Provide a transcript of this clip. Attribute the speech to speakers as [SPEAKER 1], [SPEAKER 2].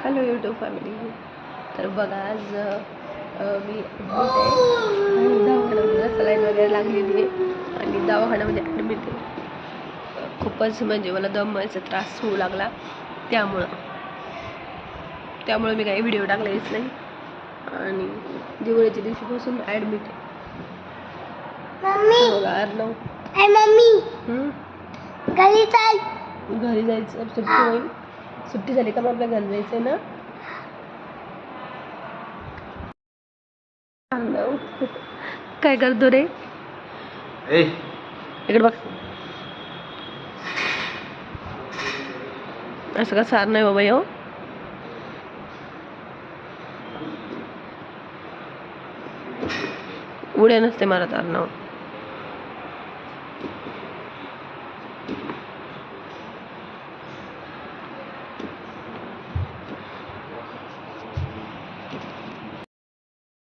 [SPEAKER 1] Hello YouTube family. तर बघा आज मी दवाखान्यामध्ये सलाईन वगैरे लागलेली आहे आणि दवाखान्यामध्ये ॲडमिट आहे. खूपच म्हणजे मला दमायचा त्रास होऊ लागला, त्यामुळे मी काही व्हिडिओ टाकलेच नाही आणि दिवाळीच्या दिवशीपासून ॲडमिट आहे. बघा अर्णव घरी जायचं, सुट्टी होईल. सुट्टी झाली का मग आपल्या घरी जायचंय ना. काय करतो रे? इकडे बघ. असं का सार नाही बाबा यो. उड्या नसते मारत अर्णव.